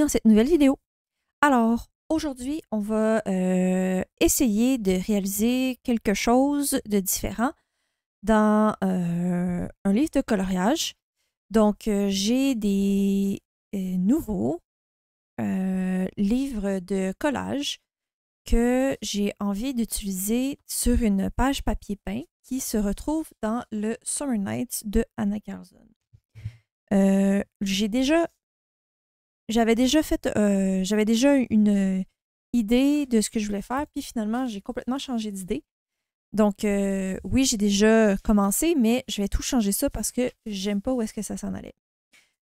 bienvenue dans cette nouvelle vidéo. Alors, aujourd'hui, on va essayer de réaliser quelque chose de différent dans un livre de coloriage. Donc, j'ai des nouveaux livres de collage que j'ai envie d'utiliser sur une page papier peint qui se retrouve dans le Summer Nights de Anna Carlson. J'avais déjà une idée de ce que je voulais faire, puis finalement, j'ai complètement changé d'idée. Donc, oui, j'ai déjà commencé, mais je vais tout changer ça parce que j'aime pas où est-ce que ça s'en allait.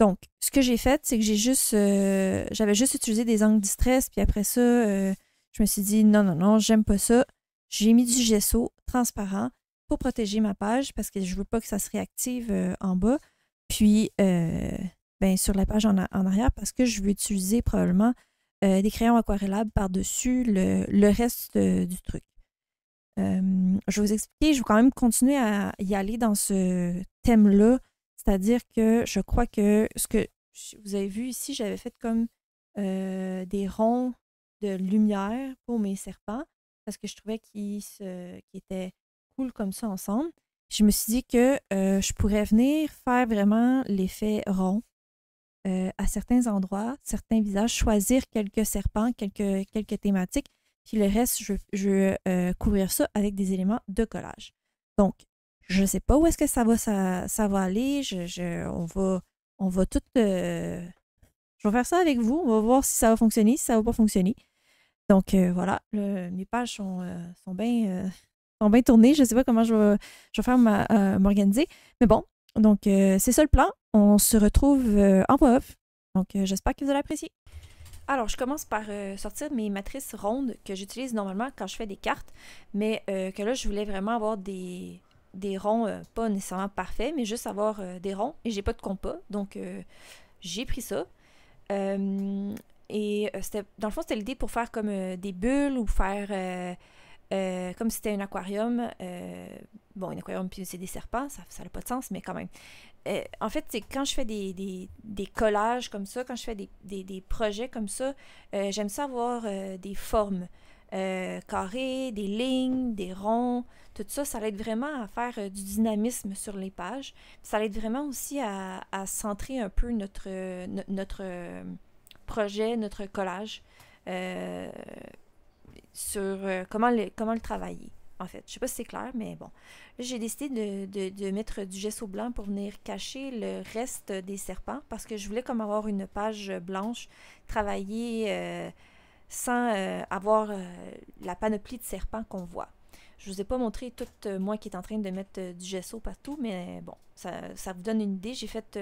Donc, ce que j'ai fait, c'est que j'avais juste utilisé des encres distress, puis après ça, je me suis dit non, j'aime pas ça. J'ai mis du gesso transparent pour protéger ma page parce que je veux pas que ça se réactive en bas. Puis, sur la page en arrière parce que je veux utiliser probablement des crayons aquarellables par-dessus le reste du truc. Je vais vous expliquer, je vais quand même continuer à y aller dans ce thème-là, c'est-à-dire que je crois que ce que vous avez vu ici, j'avais fait comme des ronds de lumière pour mes serpents parce que je trouvais qu'ils étaient cool comme ça ensemble. Je me suis dit que je pourrais venir faire vraiment l'effet rond à certains endroits, certains visages, choisir quelques serpents, quelques thématiques, puis le reste, je vais couvrir ça avec des éléments de collage. Donc, je ne sais pas où est-ce que ça va aller. On va tout... je vais faire ça avec vous. On va voir si ça va fonctionner, si ça ne va pas fonctionner. Donc, voilà. Mes pages sont bien tournées. Je ne sais pas comment je vais faire m'organiser. Mais bon, donc c'est ça le plan. On se retrouve en voix off. Donc, j'espère que vous allez apprécier. Alors, je commence par sortir mes matrices rondes que j'utilise normalement quand je fais des cartes, mais que là, je voulais vraiment avoir des ronds pas nécessairement parfaits, mais juste avoir des ronds. Et j'ai pas de compas, donc j'ai pris ça. Dans le fond, c'était l'idée pour faire comme des bulles ou faire comme si c'était un aquarium. Bon, un aquarium, puis c'est des serpents, ça n'a pas de sens, mais quand même. En fait, c'est quand je fais des collages comme ça, quand je fais des projets comme ça, j'aime ça avoir des formes carrées, des lignes, des ronds. Tout ça, ça l'aide vraiment à faire du dynamisme sur les pages. Ça l'aide vraiment aussi à centrer un peu notre projet, notre collage sur comment le travailler. En fait, je sais pas si c'est clair, mais bon. Là, j'ai décidé de mettre du gesso blanc pour venir cacher le reste des serpents parce que je voulais comme avoir une page blanche, travailler sans avoir la panoplie de serpents qu'on voit. Je vous ai pas montré tout moi qui est en train de mettre du gesso partout, mais bon, ça vous donne une idée. J'ai fait,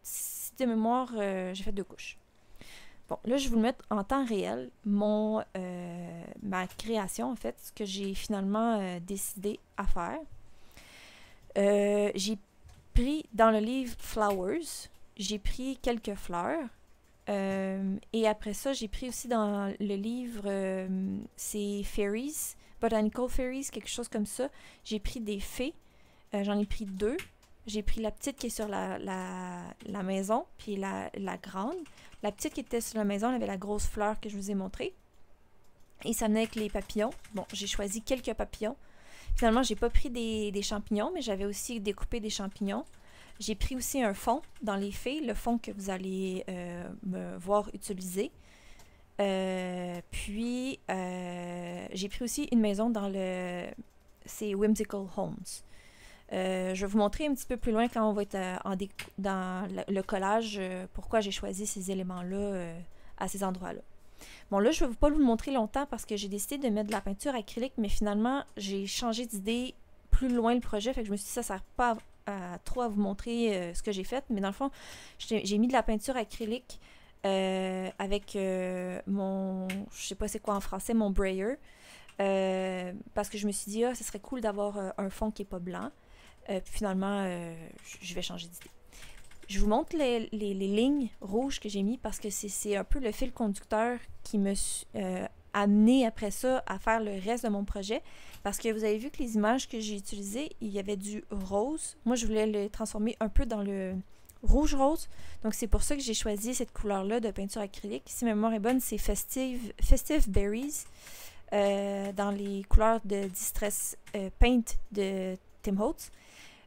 si de mémoire, j'ai fait 2 couches. Bon, là, je vais vous le mettre en temps réel, ma création, en fait, ce que j'ai finalement décidé à faire. J'ai pris dans le livre Flowers, j'ai pris quelques fleurs. Et après ça, j'ai pris aussi dans le livre, c'est Fairies, Botanical Fairies, quelque chose comme ça. J'ai pris des fées, j'en ai pris 2. J'ai pris la petite qui est sur la maison, puis la grande. La petite qui était sur la maison, elle avait la grosse fleur que je vous ai montrée. Et ça venait avec les papillons. Bon, j'ai choisi quelques papillons. Finalement, j'ai pas pris des champignons, mais j'avais aussi découpé des champignons. J'ai pris aussi un fond dans les fées, le fond que vous allez me voir utiliser. Puis, j'ai pris aussi une maison dans c'est Whimsical Homes. Je vais vous montrer un petit peu plus loin quand on va être dans le collage pourquoi j'ai choisi ces éléments-là à ces endroits-là. Bon, là, je ne vais pas vous le montrer longtemps parce que j'ai décidé de mettre de la peinture acrylique, mais finalement, j'ai changé d'idée plus loin le projet, fait que je me suis dit ça ne sert pas trop à vous montrer ce que j'ai fait, mais dans le fond, j'ai mis de la peinture acrylique avec je sais pas c'est quoi en français, mon brayer, parce que je me suis dit, ce serait cool d'avoir un fond qui n'est pas blanc. Puis finalement, je vais changer d'idée. Je vous montre les lignes rouges que j'ai mis parce que c'est un peu le fil conducteur qui me amené après ça à faire le reste de mon projet. Parce que vous avez vu que les images que j'ai utilisées, il y avait du rose. Moi, je voulais le transformer un peu dans le rouge-rose. Donc, c'est pour ça que j'ai choisi cette couleur-là de peinture acrylique. Si ma mémoire est bonne, c'est Festive Berries dans les couleurs de Distress Paint de Tim Holtz.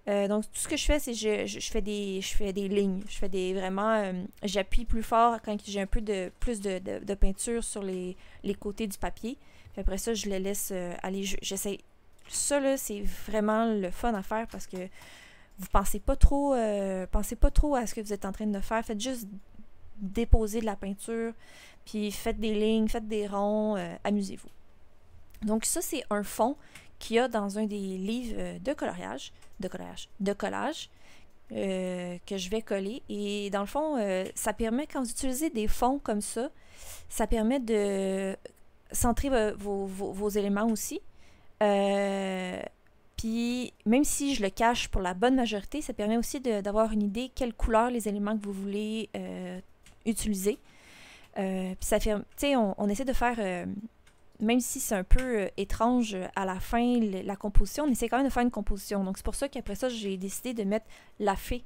Donc, tout ce que je fais, c'est je fais des lignes. Je fais des vraiment... j'appuie plus fort quand j'ai un peu plus de peinture sur les côtés du papier. Puis après ça, je le laisse aller. J'essaie... Ça, là, c'est vraiment le fun à faire parce que vous pensez pas trop à ce que vous êtes en train de faire. Faites juste déposer de la peinture, puis faites des lignes, faites des ronds, amusez-vous. Donc ça, c'est un fond qu'il y a dans un des livres de collage, que je vais coller. Et dans le fond, ça permet, quand vous utilisez des fonds comme ça permet de centrer vos éléments aussi. Puis, même si je le cache pour la bonne majorité, ça permet aussi d'avoir une idée quelle couleur les éléments que vous voulez utiliser. Puis ça fait, tu sais, on essaie de faire, même si c'est un peu étrange à la fin, la composition, on essaie quand même de faire une composition. Donc c'est pour ça qu'après ça, j'ai décidé de mettre la fée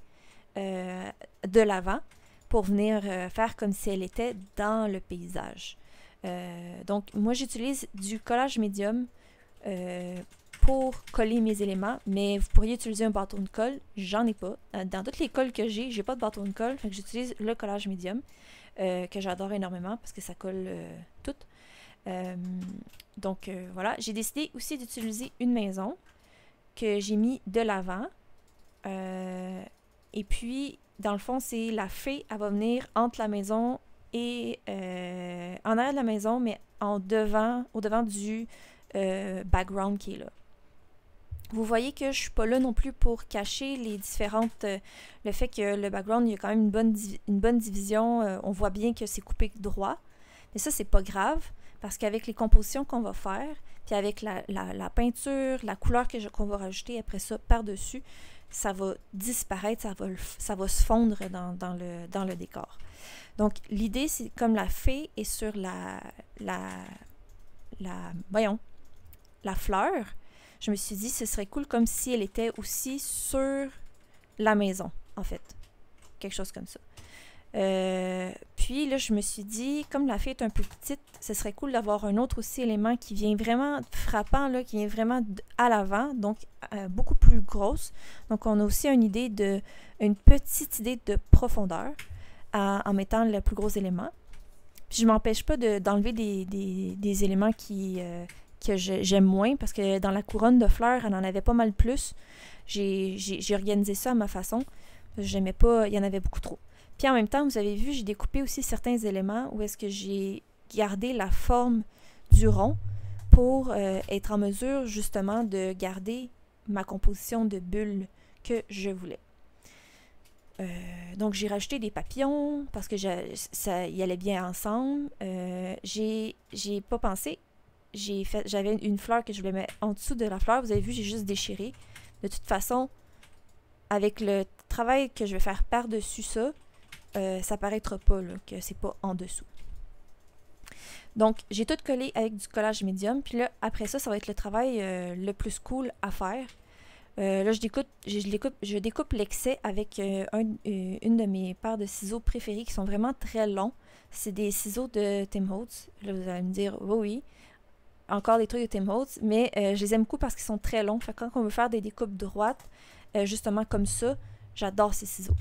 de l'avant pour venir faire comme si elle était dans le paysage. Donc moi, j'utilise du collage médium pour coller mes éléments, mais vous pourriez utiliser un bâton de colle. J'en ai pas. Dans toutes les colles que j'ai pas de bâton de colle, fait que j'utilise le collage médium, que j'adore énormément parce que ça colle tout. Donc voilà, j'ai décidé aussi d'utiliser une maison que j'ai mis de l'avant. Et puis, dans le fond, c'est la fée, elle va venir entre la maison et en arrière de la maison, mais au devant du background qui est là. Vous voyez que je suis pas là non plus pour cacher les différentes... le fait que le background, il y a quand même une bonne division. On voit bien que c'est coupé droit. Mais ça, c'est pas grave, parce qu'avec les compositions qu'on va faire, puis avec la peinture, la couleur qu'on va rajouter après ça par-dessus, ça va disparaître, ça va se fondre dans le décor. Donc, l'idée, c'est comme la fée est sur la fleur, je me suis dit ce serait cool comme si elle était aussi sur la maison, en fait. Quelque chose comme ça. Puis là, je me suis dit, comme la fée est un peu petite, ce serait cool d'avoir un autre aussi élément qui vient vraiment frappant, là, qui vient vraiment à l'avant, donc beaucoup plus grosse. Donc, on a aussi une petite idée de profondeur en mettant le plus gros élément. Puis, je ne m'empêche pas d'enlever des éléments que j'aime moins, parce que dans la couronne de fleurs, elle en avait pas mal plus. J'ai organisé ça à ma façon. J'aimais pas, il y en avait beaucoup trop. Puis en même temps, vous avez vu, j'ai découpé aussi certains éléments où est-ce que j'ai gardé la forme du rond pour être en mesure justement de garder ma composition de bulles que je voulais. Donc j'ai rajouté des papillons parce que ça y allait bien ensemble. J'ai pas pensé. J'avais une fleur que je voulais mettre en dessous de la fleur. Vous avez vu, j'ai juste déchiré. De toute façon, avec le travail que je vais faire par-dessus ça, ça paraîtra pas là, que c'est pas en dessous. Donc, j'ai tout collé avec du collage médium. Puis là, après ça, ça va être le travail le plus cool à faire. Là, je découpe l'excès avec une de mes paires de ciseaux préférés qui sont vraiment très longs. C'est des ciseaux de Tim Holtz. Là, vous allez me dire, oui, encore des trucs de Tim Holtz, mais je les aime beaucoup parce qu'ils sont très longs. Fait que quand on veut faire des découpes droites, justement comme ça, j'adore ces ciseaux.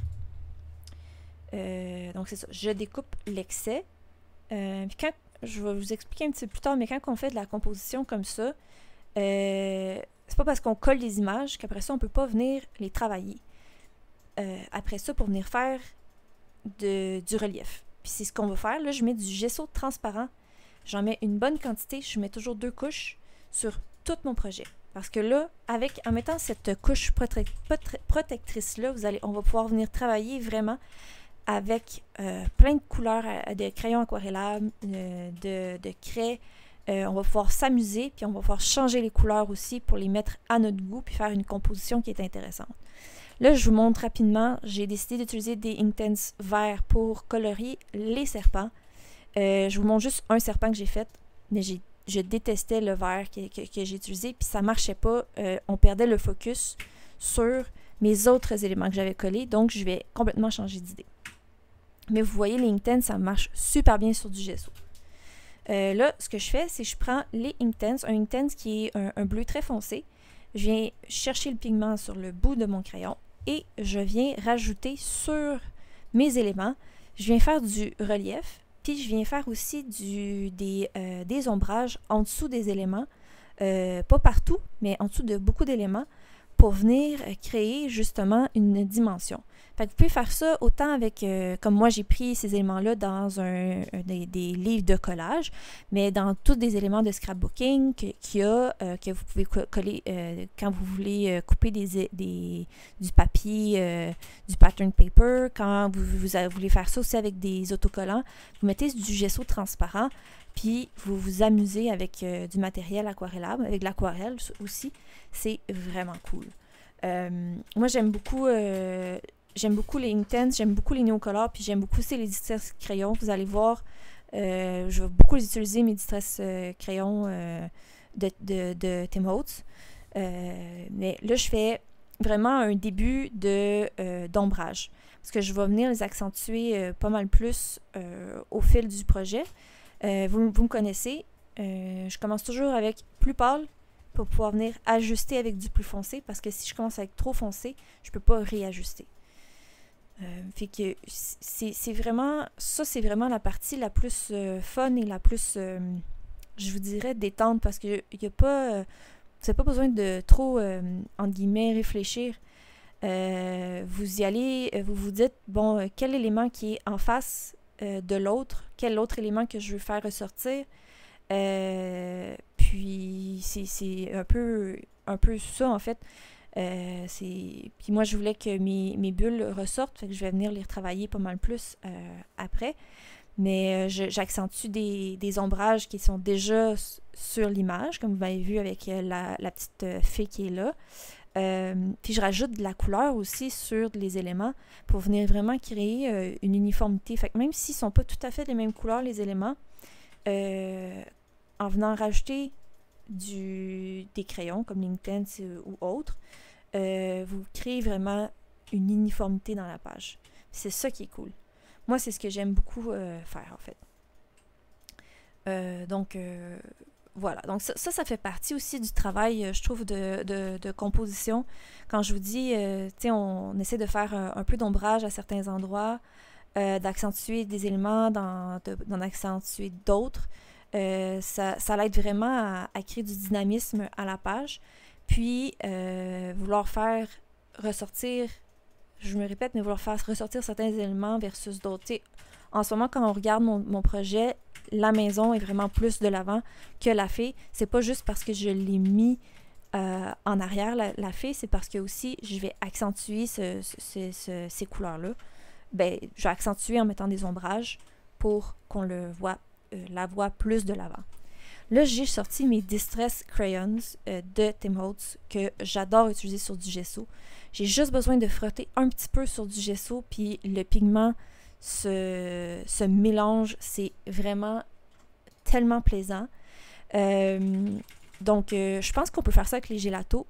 Donc c'est ça, je découpe l'excès. Puis quand, je vais vous expliquer un petit peu plus tard, mais quand on fait de la composition comme ça, c'est pas parce qu'on colle les images qu'après ça, on peut pas venir les travailler. Après ça, pour venir faire du relief. Puis c'est ce qu'on va faire. Là, je mets du gesso transparent. J'en mets une bonne quantité. Je mets toujours 2 couches sur tout mon projet. Parce que là, en mettant cette couche protectrice-là, on va pouvoir venir travailler vraiment avec plein de couleurs, de crayons aquarellables, de craie. On va pouvoir s'amuser, puis on va pouvoir changer les couleurs aussi pour les mettre à notre goût, puis faire une composition qui est intéressante. Là, je vous montre rapidement, j'ai décidé d'utiliser des Inktense verts pour colorier les serpents. Je vous montre juste un serpent que j'ai fait, mais je détestais le vert que j'ai utilisé, puis ça marchait pas. On perdait le focus sur mes autres éléments que j'avais collés, donc je vais complètement changer d'idée. Mais vous voyez, les Inktense, ça marche super bien sur du gesso. Là, ce que je fais, c'est que je prends les Inktense, un Inktense qui est un bleu très foncé. Je viens chercher le pigment sur le bout de mon crayon et je viens rajouter sur mes éléments. Je viens faire du relief, puis je viens faire aussi des ombrages en dessous des éléments. Pas partout, mais en dessous de beaucoup d'éléments pour venir créer justement une dimension. Fait que vous pouvez faire ça autant avec, comme moi j'ai pris ces éléments-là dans des livres de collage, mais dans tous des éléments de scrapbooking qu'il y a, que vous pouvez coller quand vous voulez couper du papier, du pattern paper, quand vous voulez faire ça aussi avec des autocollants, vous mettez du gesso transparent, puis vous vous amusez avec du matériel aquarellable, avec l'aquarelle aussi, c'est vraiment cool. Moi j'aime beaucoup les Inktense, j'aime beaucoup les Neocolor, puis j'aime beaucoup aussi les Distress crayons. Vous allez voir, je vais beaucoup les utiliser, mes Distress crayons de Tim Holtz. Mais là, je fais vraiment un début d'ombrage. Parce que je vais venir les accentuer pas mal plus au fil du projet. Vous me connaissez, je commence toujours avec plus pâle pour pouvoir venir ajuster avec du plus foncé. Parce que si je commence avec trop foncé, je ne peux pas réajuster. Fait que c'est vraiment la partie la plus fun et la plus je vous dirais détente parce que y a pas vous n'avez pas besoin de trop entre guillemets réfléchir. Vous y allez, vous vous dites bon quel élément qui est en face de l'autre, quel autre élément que je veux faire ressortir, puis c'est un peu ça en fait. Puis moi je voulais que mes bulles ressortent, fait que je vais venir les retravailler pas mal plus après, mais j'accentue des ombrages qui sont déjà sur l'image comme vous m'avez vu avec la petite fée qui est là, puis je rajoute de la couleur aussi sur les éléments pour venir vraiment créer une uniformité, fait que même s'ils sont pas tout à fait les mêmes couleurs les éléments, en venant rajouter des crayons comme l'Inktense ou autres, vous créez vraiment une uniformité dans la page. C'est ça qui est cool. Moi, c'est ce que j'aime beaucoup faire, en fait. Donc, voilà. Donc, ça fait partie aussi du travail, je trouve, de composition. Quand je vous dis, tu sais, on essaie de faire un peu d'ombrage à certains endroits, d'accentuer des éléments, d'en accentuer d'autres. Ça l'aide vraiment à créer du dynamisme à la page. Puis, vouloir faire ressortir, je me répète, mais vouloir faire ressortir certains éléments versus d'autres. T'sais, en ce moment, quand on regarde mon projet, la maison est vraiment plus de l'avant que la fée. C'est pas juste parce que je l'ai mis en arrière, la fée, c'est parce que aussi, je vais accentuer ces couleurs-là. Ben, je vais accentuer en mettant des ombrages pour qu'on la voit plus de l'avant. Là, j'ai sorti mes Distress Crayons de Tim Holtz que j'adore utiliser sur du gesso. J'ai juste besoin de frotter un petit peu sur du gesso, puis le pigment se mélange. C'est vraiment tellement plaisant. Donc, je pense qu'on peut faire ça avec les gélatos.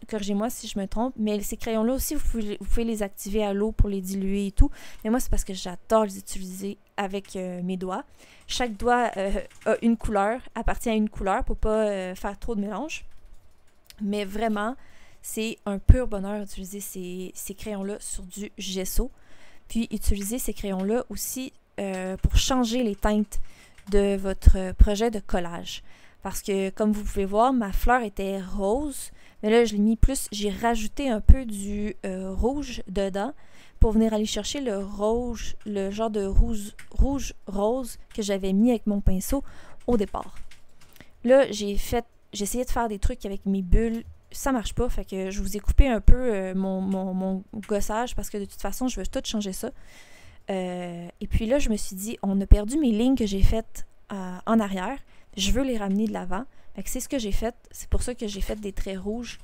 Corrigez-moi si je me trompe, mais ces crayons-là aussi, vous pouvez les activer à l'eau pour les diluer et tout. Mais moi, c'est parce que j'adore les utiliser avec mes doigts. Chaque doigt a une couleur, appartient à une couleur pour pas faire trop de mélange. Mais vraiment, c'est un pur bonheur d'utiliser ces crayons-là sur du gesso. Puis, utiliser ces crayons-là aussi pour changer les teintes de votre projet de collage. Parce que, comme vous pouvez voir, ma fleur était rose. Mais là, je l'ai mis plus, j'ai rajouté un peu du rouge dedans pour venir aller chercher le rouge, le genre de rouge rose que j'avais mis avec mon pinceau au départ. Là, j'ai essayé de faire des trucs avec mes bulles, ça marche pas, fait que je vous ai coupé un peu mon gossage parce que de toute façon, je veux tout changer ça. Et puis là, je me suis dit, on a perdu mes lignes que j'ai faites en arrière, je veux les ramener de l'avant. C'est ce que j'ai fait. C'est pour ça que j'ai fait des traits rouges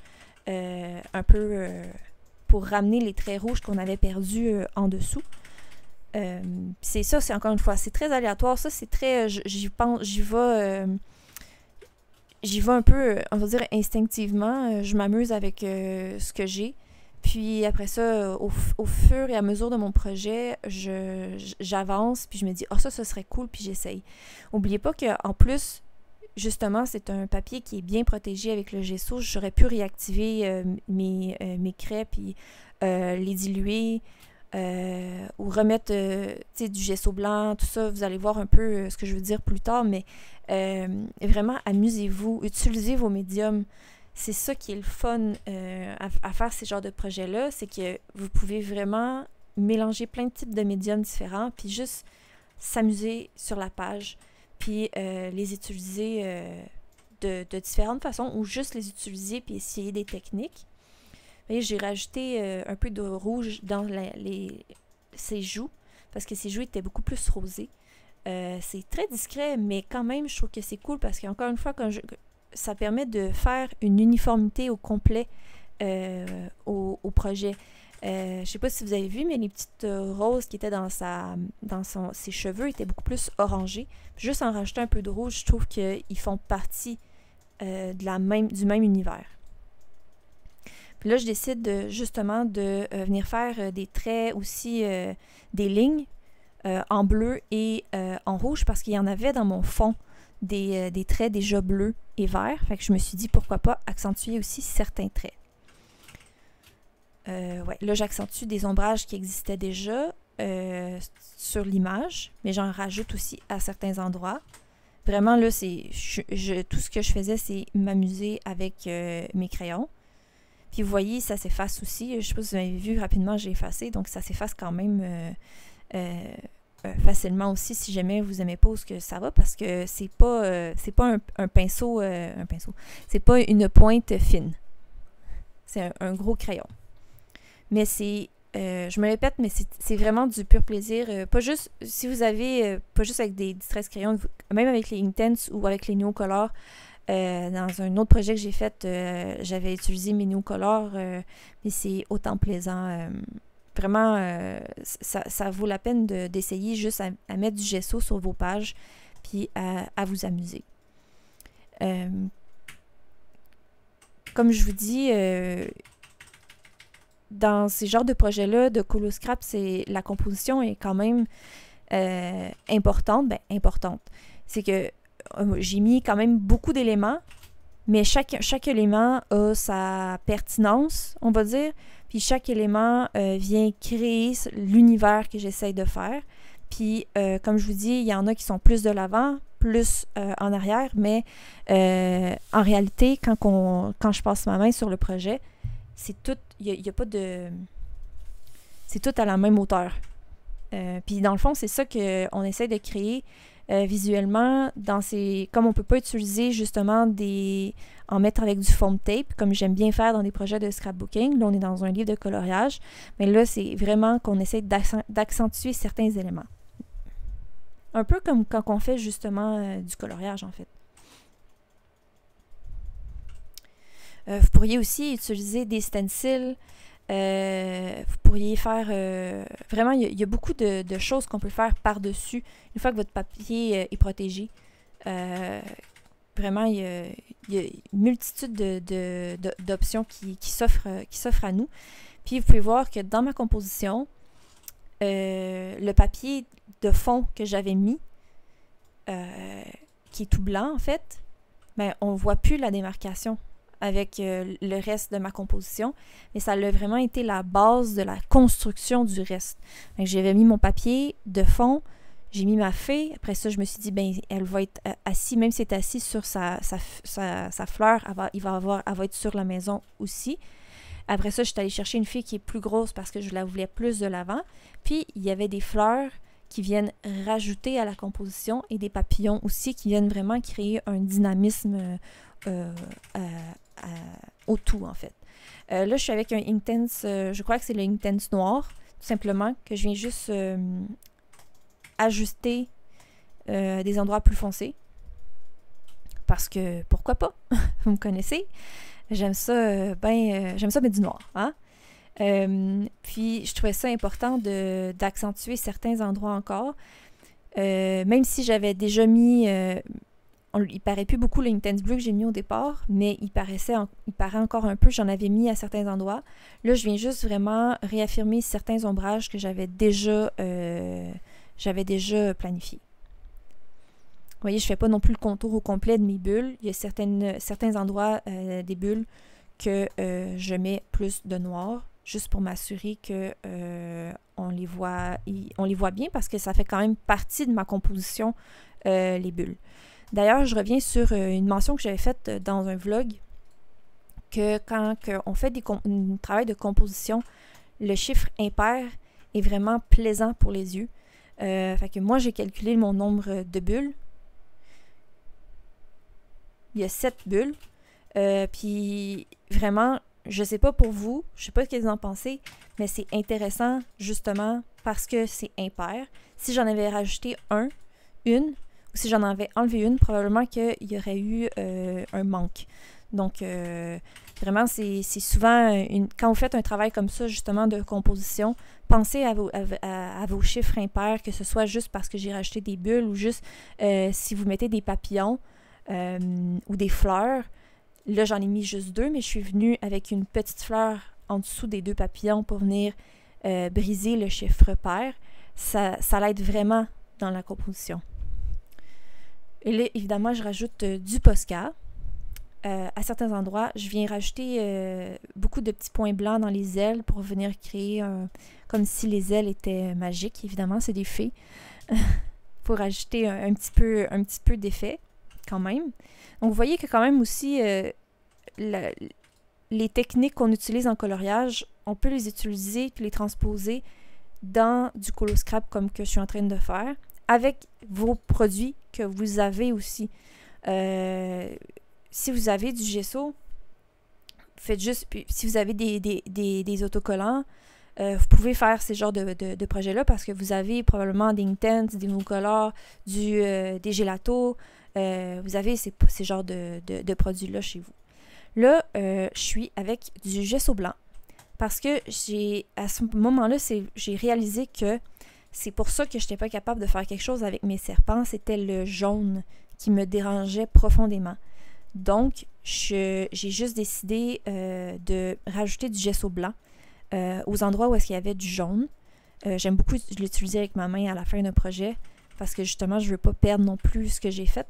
un peu pour ramener les traits rouges qu'on avait perdus en dessous. C'est ça, c'est encore une fois, c'est très aléatoire. Ça, c'est très... j'y vais un peu, on va dire, instinctivement. Je m'amuse avec ce que j'ai. Puis après ça, au fur et à mesure de mon projet, j'avance, puis je me dis, ça serait cool, puis j'essaye. N'oubliez pas qu'en plus, justement, c'est un papier qui est bien protégé avec le gesso. J'aurais pu réactiver mes craies, puis les diluer, ou remettre du gesso blanc, tout ça. Vous allez voir un peu ce que je veux dire plus tard, mais vraiment, amusez-vous, utilisez vos médiums. C'est ça qui est le fun à faire ces genres de projets-là, c'est que vous pouvez vraiment mélanger plein de types de médiums différents, puis juste s'amuser sur la page, puis les utiliser de différentes façons, ou juste les utiliser puis essayer des techniques. Vous voyez, j'ai rajouté un peu de rouge dans ses joues, parce que ses joues étaient beaucoup plus rosées. C'est très discret, mais quand même, je trouve que c'est cool, parce qu'encore une fois, ça permet de faire une uniformité au complet au projet. Je sais pas si vous avez vu, mais les petites roses qui étaient dans ses cheveux étaient beaucoup plus orangées. Juste en rajoutant un peu de rouge, je trouve qu'ils font partie du même univers. Puis là, je décide justement de venir faire des traits aussi, des lignes en bleu et en rouge, parce qu'il y en avait dans mon fond des traits déjà bleus et verts. Fait que je me suis dit, pourquoi pas accentuer aussi certains traits. Là, j'accentue des ombrages qui existaient déjà sur l'image, mais j'en rajoute aussi à certains endroits. Vraiment, là, tout ce que je faisais, c'est m'amuser avec mes crayons. Puis vous voyez, ça s'efface aussi. Je ne sais pas si vous avez vu, rapidement, j'ai effacé, donc ça s'efface quand même facilement aussi, si jamais vous n'aimez pas où que ça va, parce que c'est pas un pinceau, c'est pas une pointe fine. C'est un gros crayon. Mais je me répète, mais c'est vraiment du pur plaisir. Pas juste, si vous avez, pas juste avec des Distress crayons, même avec les Inktense ou avec les Neocolor. Dans un autre projet que j'ai fait, j'avais utilisé mes Neocolor, mais c'est autant plaisant. Vraiment, ça vaut la peine d'essayer juste à mettre du gesso sur vos pages, puis à vous amuser. Comme je vous dis, dans ces genres de projets-là, de Colo Scrap, la composition est quand même importante. Importante. C'est que j'ai mis quand même beaucoup d'éléments, mais chaque élément a sa pertinence, on va dire. Puis chaque élément vient créer l'univers que j'essaye de faire. Puis, comme je vous dis, il y en a qui sont plus de l'avant, plus en arrière, mais en réalité, quand je passe ma main sur le projet, c'est tout, il y a pas de... C'est tout à la même hauteur. Puis dans le fond, c'est ça qu'on essaie de créer visuellement comme on peut pas utiliser justement en mettre avec du foam tape, comme j'aime bien faire dans des projets de scrapbooking. Là, on est dans un livre de coloriage, mais là, c'est vraiment qu'on essaie d'accentuer certains éléments. Un peu comme quand on fait justement du coloriage, en fait. Vous pourriez aussi utiliser des stencils. Vous pourriez faire... vraiment, il y a beaucoup de choses qu'on peut faire par-dessus une fois que votre papier est protégé. Vraiment, il y a une multitude d'options qui s'offrent à nous. Puis, vous pouvez voir que dans ma composition, le papier de fond que j'avais mis, qui est tout blanc, en fait, ben, on ne voit plus la démarcation avec le reste de ma composition, mais ça a vraiment été la base de la construction du reste. J'avais mis mon papier de fond, j'ai mis ma fée, après ça je me suis dit, ben elle va être assise, même si elle est assise sur sa fleur, elle va être sur la maison aussi. Après ça, je suis allée chercher une fée qui est plus grosse parce que je la voulais plus de l'avant, puis il y avait des fleurs qui viennent rajouter à la composition et des papillons aussi qui viennent vraiment créer un dynamisme au tout, en fait. Là, je suis avec un Inktense, je crois que c'est le Inktense noir, tout simplement, que je viens juste ajuster des endroits plus foncés. Parce que, pourquoi pas? Vous me connaissez? J'aime ça, j'aime ça mettre du noir, hein? Puis, je trouvais ça important d'accentuer certains endroits encore. Même si j'avais déjà mis... il paraît plus beaucoup l'Intense Bleu que j'ai mis au départ, mais il paraît encore un peu. J'en avais mis à certains endroits. Là, je viens juste vraiment réaffirmer certains ombrages que j'avais déjà planifiés. Vous voyez, je ne fais pas non plus le contour au complet de mes bulles. Il y a certains endroits des bulles que je mets plus de noir, juste pour m'assurer que on les voit bien, parce que ça fait quand même partie de ma composition, les bulles. D'ailleurs, je reviens sur une mention que j'avais faite dans un vlog, que quand on fait un travail de composition, le chiffre impair est vraiment plaisant pour les yeux. Fait que moi, j'ai calculé mon nombre de bulles. Il y a 7 bulles. Puis vraiment, je sais pas pour vous, je sais pas ce que vous en pensez, mais c'est intéressant justement parce que c'est impair. Si j'en avais rajouté une, ou si j'en avais enlevé une, probablement qu'il y aurait eu un manque. Donc, vraiment, c'est souvent, quand vous faites un travail comme ça, justement, de composition, pensez à vos chiffres impairs, que ce soit juste parce que j'ai rajouté des bulles ou juste si vous mettez des papillons ou des fleurs. Là, j'en ai mis juste 2, mais je suis venue avec une petite fleur en dessous des 2 papillons pour venir briser le chiffre pair. Ça l'aide vraiment dans la composition. Et là, évidemment, je rajoute du Posca. À certains endroits, je viens rajouter beaucoup de petits points blancs dans les ailes pour venir créer comme si les ailes étaient magiques. Évidemment, c'est des fées. Pour rajouter un petit peu d'effet quand même. Donc, vous voyez que quand même aussi, les techniques qu'on utilise en coloriage, on peut les utiliser puis les transposer dans du Coloscrap comme que je suis en train de faire, avec vos produits que vous avez aussi. Si vous avez du gesso, faites juste... Si vous avez des autocollants, vous pouvez faire ces genres de projets-là parce que vous avez probablement des Intense, des Monocolor, des Gelato. Vous avez ces genres de produits-là chez vous. Là, je suis avec du gesso blanc parce que à ce moment-là, j'ai réalisé que c'est pour ça que je n'étais pas capable de faire quelque chose avec mes serpents. C'était le jaune qui me dérangeait profondément. Donc, j'ai juste décidé de rajouter du gesso blanc aux endroits où est-ce qu'il y avait du jaune. J'aime beaucoup l'utiliser avec ma main à la fin d'un projet parce que justement, je ne veux pas perdre non plus ce que j'ai fait.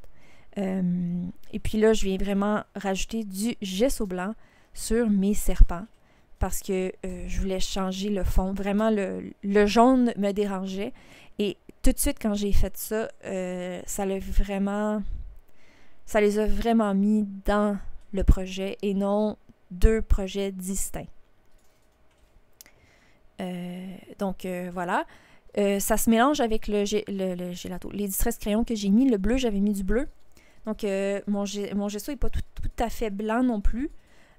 Et puis là, je viens vraiment rajouter du gesso blanc sur mes serpents parce que je voulais changer le fond. Vraiment, le jaune me dérangeait. Et tout de suite, quand j'ai fait ça, ça les a vraiment mis dans le projet et non 2 projets distincts. Donc, voilà. Ça se mélange avec le gelato. Les distress crayons que j'ai mis, le bleu, j'avais mis du bleu. Donc, mon gesso n'est pas tout à fait blanc non plus.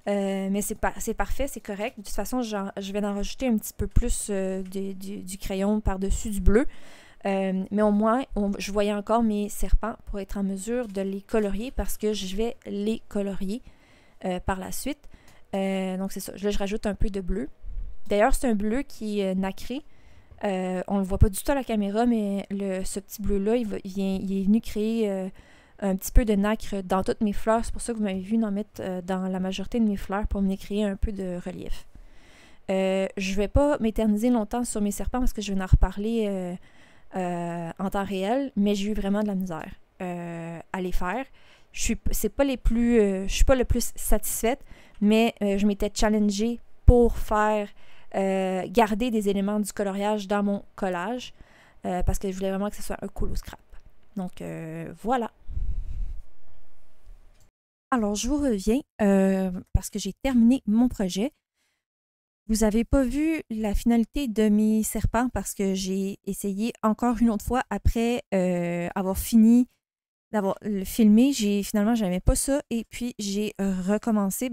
Mais c'est parfait, c'est correct. De toute façon, je vais en rajouter un petit peu plus du crayon par-dessus du bleu. Mais au moins, je voyais encore mes serpents pour être en mesure de les colorier parce que je vais les colorier par la suite. Donc, c'est ça. Là, je rajoute un peu de bleu. D'ailleurs, c'est un bleu qui est nacré. On ne le voit pas du tout à la caméra, mais ce petit bleu-là, il est venu créer un petit peu de nacre dans toutes mes fleurs. C'est pour ça que vous m'avez vu en mettre dans la majorité de mes fleurs pour venir créer un peu de relief. Je ne vais pas m'éterniser longtemps sur mes serpents parce que je vais en reparler en temps réel, mais j'ai eu vraiment de la misère à les faire. Je suis pas le plus satisfaite, mais je m'étais challengée pour faire garder des éléments du coloriage dans mon collage parce que je voulais vraiment que ce soit un Coloscrap. Donc voilà. Alors je vous reviens parce que j'ai terminé mon projet. Vous n'avez pas vu la finalité de mes serpents parce que j'ai essayé encore une autre fois après avoir fini d'avoir filmé. Finalement, je n'aimais pas ça et puis j'ai recommencé.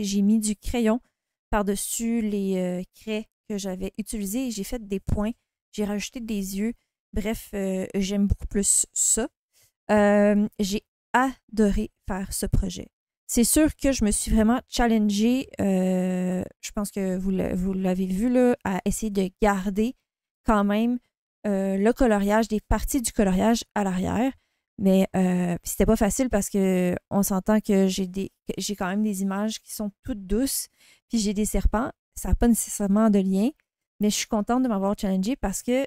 J'ai mis du crayon par-dessus les craies que j'avais utilisées et j'ai fait des points. J'ai rajouté des yeux. Bref, j'aime beaucoup plus ça. J'ai adoré faire ce projet. C'est sûr que je me suis vraiment challengée, je pense que vous l'avez vu là, à essayer de garder quand même le coloriage, des parties du coloriage à l'arrière. Mais c'était pas facile parce que on s'entend que j'ai quand même des images qui sont toutes douces, puis j'ai des serpents. Ça n'a pas nécessairement de lien, mais je suis contente de m'avoir challengée parce que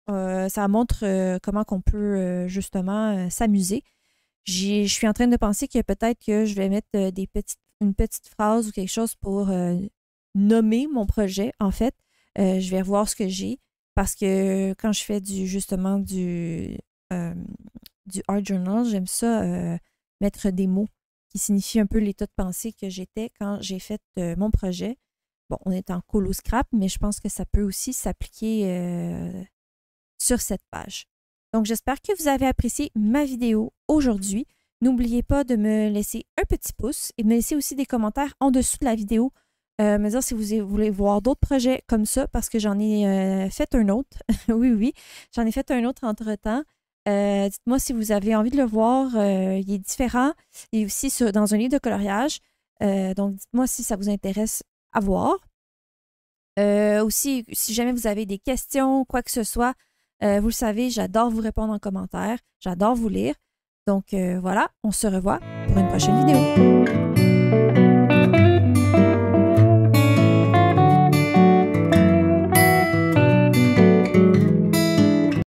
ça montre comment qu'on peut justement s'amuser. Je suis en train de penser que peut-être que je vais mettre une petite phrase ou quelque chose pour nommer mon projet. En fait, je vais revoir ce que j'ai parce que quand je fais justement du art journal, j'aime ça mettre des mots qui signifient un peu l'état de pensée que j'étais quand j'ai fait mon projet. Bon, on est en colo scrap, mais je pense que ça peut aussi s'appliquer sur cette page. Donc, j'espère que vous avez apprécié ma vidéo aujourd'hui. N'oubliez pas de me laisser un petit pouce et de me laisser aussi des commentaires en dessous de la vidéo. Me dire si vous voulez voir d'autres projets comme ça parce que j'en ai fait un autre. Oui, oui, j'en ai fait un autre entre-temps. Dites-moi si vous avez envie de le voir. Il est différent. Il est aussi dans un livre de coloriage. Donc, dites-moi si ça vous intéresse à voir. Aussi, si jamais vous avez des questions, quoi que ce soit, vous le savez, j'adore vous répondre en commentaire. J'adore vous lire. Donc voilà, on se revoit pour une prochaine vidéo.